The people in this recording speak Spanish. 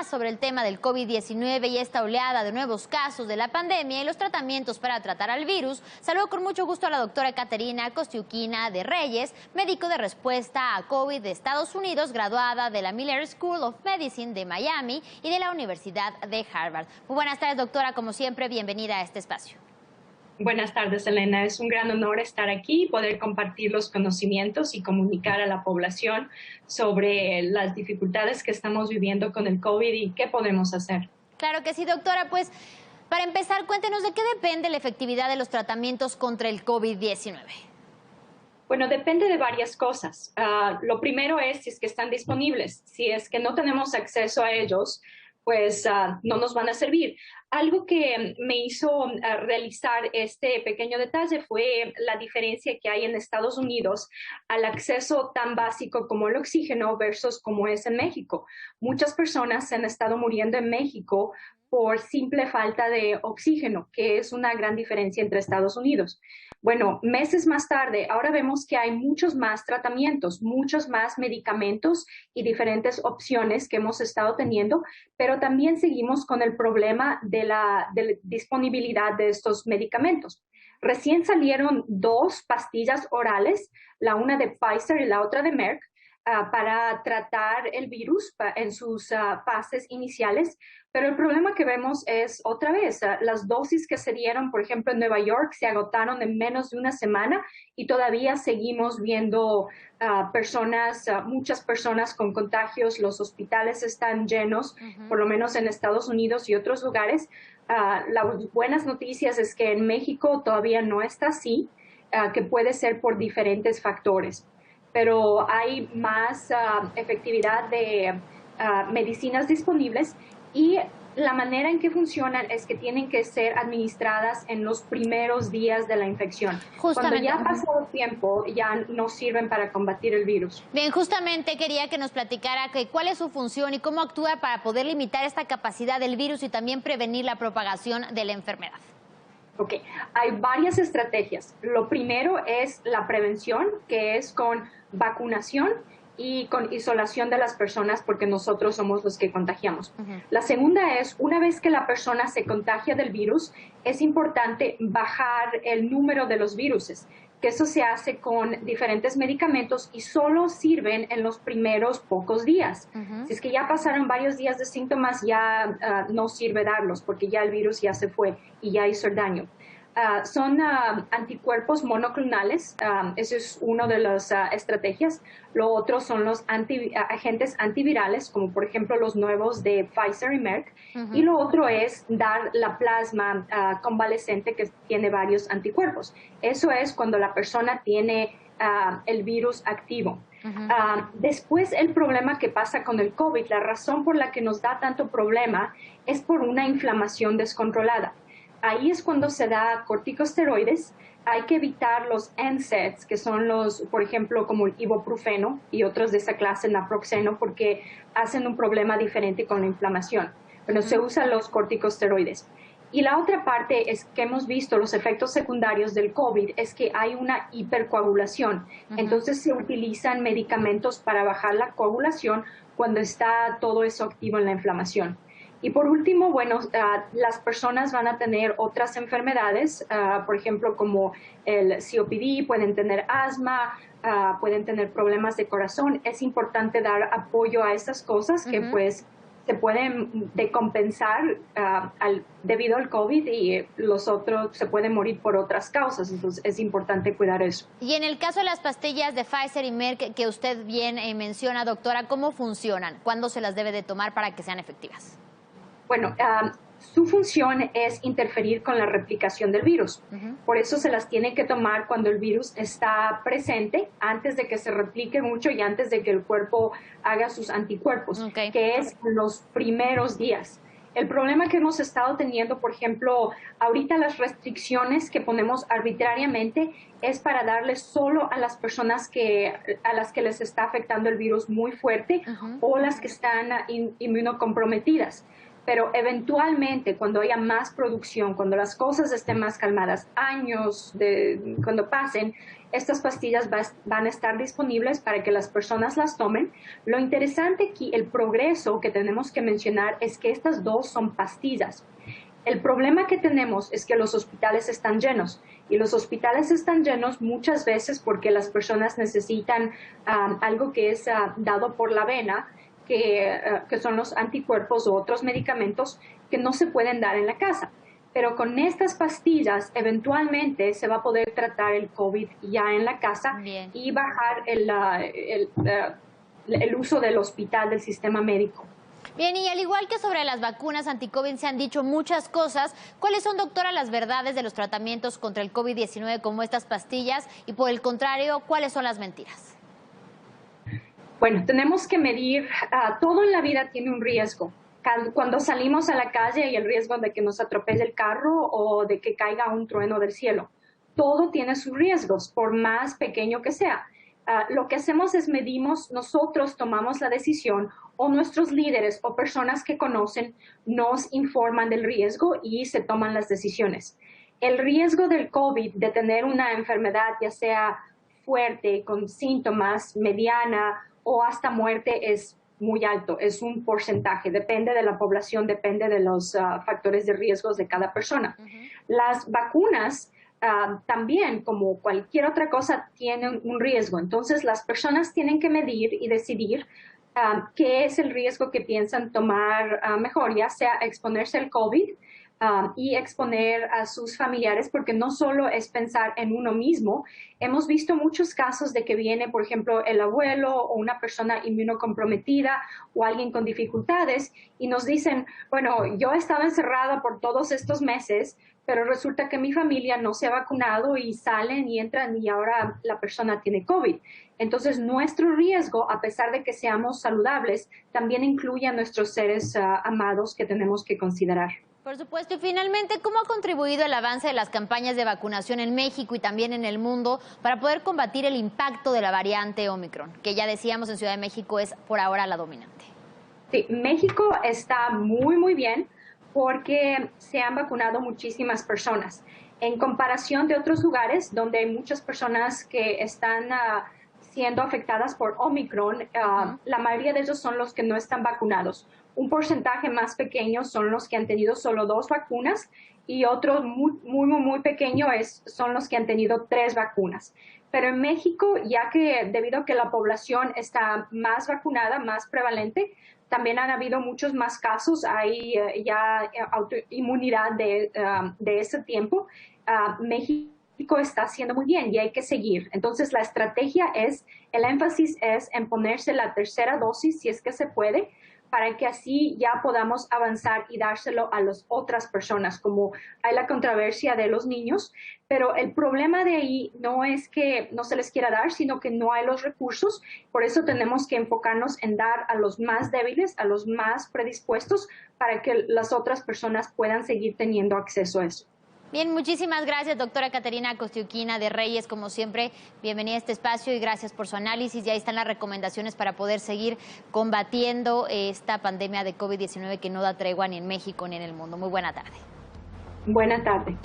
más sobre el tema del COVID-19 y esta oleada de nuevos casos de la pandemia y los tratamientos para tratar al virus, saludo con mucho gusto a la doctora Caterina Kostiuquina de Reyes, médico de respuesta a COVID de Estados Unidos, graduada de la Miller School of Medicine de Miami y de la Universidad de Harvard. Muy buenas tardes, doctora, como siempre, bienvenida a este espacio. Buenas tardes, Elena. Es un gran honor estar aquí y poder compartir los conocimientos y comunicar a la población sobre las dificultades que estamos viviendo con el COVID y qué podemos hacer. Claro que sí, doctora. Pues, para empezar, cuéntenos de qué depende la efectividad de los tratamientos contra el COVID-19. Bueno, depende de varias cosas. Lo primero es si es que están disponibles. Si es que no tenemos acceso a ellos, pues no nos van a servir. Algo que me hizo realizar este pequeño detalle fue la diferencia que hay en Estados Unidos al acceso tan básico como el oxígeno versus como es en México. Muchas personas se han estado muriendo en México por simple falta de oxígeno, que es una gran diferencia entre Estados Unidos. Bueno, meses más tarde, ahora vemos que hay muchos más tratamientos, muchos más medicamentos y diferentes opciones que hemos estado teniendo, pero también seguimos con el problema de la disponibilidad de estos medicamentos. Recién salieron 2 pastillas orales, la una de Pfizer y la otra de Merck, para tratar el virus en sus fases iniciales, pero el problema que vemos es otra vez, las dosis que se dieron, por ejemplo, en Nueva York se agotaron en menos de una semana y todavía seguimos viendo muchas personas con contagios, los hospitales están llenos, por lo menos en Estados Unidos y otros lugares. Las buenas noticias es que en México todavía no está así, que puede ser por diferentes factores, pero hay más efectividad de medicinas disponibles y la manera en que funcionan es que tienen que ser administradas en los primeros días de la infección. Cuando ya ha pasado el tiempo, ya no sirven para combatir el virus. Bien, justamente quería que nos platicara cuál es su función y cómo actúa para poder limitar esta capacidad del virus y también prevenir la propagación de la enfermedad. Ok, hay varias estrategias. Lo primero es la prevención, que es con vacunación y con isolación de las personas porque nosotros somos los que contagiamos. La segunda es, una vez que la persona se contagia del virus, es importante bajar el número de los viruses, que eso se hace con diferentes medicamentos y solo sirven en los primeros pocos días. Si es que ya pasaron varios días de síntomas, ya no sirve darlos porque ya el virus ya se fue y ya hizo el daño. Son anticuerpos monoclonales, eso es una de las estrategias. Lo otro son los agentes antivirales, como por ejemplo los nuevos de Pfizer y Merck. Y lo otro es dar la plasma convalescente que tiene varios anticuerpos. Eso es cuando la persona tiene el virus activo. Después el problema que pasa con el COVID, la razón por la que nos da tanto problema es por una inflamación descontrolada. Ahí es cuando se da corticosteroides. Hay que evitar los NSAIDs, que son los, por ejemplo, como el ibuprofeno y otros de esa clase, naproxeno, porque hacen un problema diferente con la inflamación. Bueno, se usan los corticosteroides. Y la otra parte es que hemos visto los efectos secundarios del COVID, es que hay una hipercoagulación. Entonces se utilizan medicamentos para bajar la coagulación cuando está todo eso activo en la inflamación. Y por último, bueno, las personas van a tener otras enfermedades, por ejemplo, como el COPD, pueden tener asma, pueden tener problemas de corazón. Es importante dar apoyo a esas cosas que pues se pueden decompensar debido al COVID y los otros se pueden morir por otras causas. Entonces es importante cuidar eso. Y en el caso de las pastillas de Pfizer y Merck que usted bien menciona, doctora, ¿cómo funcionan? ¿Cuándo se las debe de tomar para que sean efectivas? Bueno, su función es interferir con la replicación del virus. Por eso se las tiene que tomar cuando el virus está presente, antes de que se replique mucho y antes de que el cuerpo haga sus anticuerpos, que es en los primeros días. El problema que hemos estado teniendo, por ejemplo, ahorita las restricciones que ponemos arbitrariamente es para darles solo a las personas a las que les está afectando el virus muy fuerte o las que están inmunocomprometidas. pero eventualmente cuando haya más producción, cuando las cosas estén más calmadas, cuando pasen, estas pastillas van a estar disponibles para que las personas las tomen. Lo interesante aquí, el progreso que tenemos que mencionar es que estas dos son pastillas. El problema que tenemos es que los hospitales están llenos y los hospitales están llenos muchas veces porque las personas necesitan algo que es dado por la vena, que son los anticuerpos o otros medicamentos que no se pueden dar en la casa. Pero con estas pastillas eventualmente se va a poder tratar el COVID ya en la casa. Bien. Y bajar el uso del hospital, del sistema médico. Bien, y al igual que sobre las vacunas anti-COVID se han dicho muchas cosas, ¿cuáles son, doctora, las verdades de los tratamientos contra el COVID-19 como estas pastillas? Y por el contrario, ¿cuáles son las mentiras? Bueno, tenemos que medir, todo en la vida tiene un riesgo. Cuando salimos a la calle hay el riesgo de que nos atropelle el carro o de que caiga un trueno del cielo. Todo tiene sus riesgos, por más pequeño que sea. Lo que hacemos es medimos, nosotros tomamos la decisión o nuestros líderes o personas que conocen nos informan del riesgo y se toman las decisiones. El riesgo del COVID, de tener una enfermedad ya sea fuerte, con síntomas, mediana o hasta muerte es muy alto, es un porcentaje, depende de la población, depende de los factores de riesgos de cada persona. Las vacunas también, como cualquier otra cosa, tienen un riesgo. Entonces, las personas tienen que medir y decidir qué es el riesgo que piensan tomar mejor, ya sea exponerse al COVID y exponer a sus familiares, porque no solo es pensar en uno mismo. Hemos visto muchos casos de que viene, por ejemplo, el abuelo o una persona inmunocomprometida o alguien con dificultades y nos dicen, bueno, yo he estado encerrada por todos estos meses, pero resulta que mi familia no se ha vacunado y salen y entran y ahora la persona tiene COVID. Entonces, nuestro riesgo, a pesar de que seamos saludables, también incluye a nuestros seres amados que tenemos que considerar. Por supuesto. Y finalmente, ¿cómo ha contribuido el avance de las campañas de vacunación en México y también en el mundo para poder combatir el impacto de la variante Omicron, que ya decíamos en Ciudad de México es por ahora la dominante? Sí, México está muy, muy bien porque se han vacunado muchísimas personas. En comparación de otros lugares donde hay muchas personas que están siendo afectadas por Omicron, la mayoría de ellos son los que no están vacunados. Un porcentaje más pequeño son los que han tenido solo 2 vacunas y otro muy pequeño son los que han tenido 3 vacunas. Pero en México, ya que debido a que la población está más vacunada, más prevalente, también han habido muchos más casos, hay ya autoinmunidad de ese tiempo. México está haciendo muy bien y hay que seguir. Entonces, la estrategia el énfasis es en ponerse la tercera dosis, si es que se puede, para que así ya podamos avanzar y dárselo a las otras personas, como hay la controversia de los niños, pero el problema de ahí no es que no se les quiera dar, sino que no hay los recursos. Por eso tenemos que enfocarnos en dar a los más débiles, a los más predispuestos, para que las otras personas puedan seguir teniendo acceso a eso. Bien, muchísimas gracias, doctora Caterina Kostiuquina de Reyes. Como siempre, bienvenida a este espacio y gracias por su análisis. Y ahí están las recomendaciones para poder seguir combatiendo esta pandemia de COVID-19 que no da tregua ni en México ni en el mundo. Muy buena tarde. Buena tarde.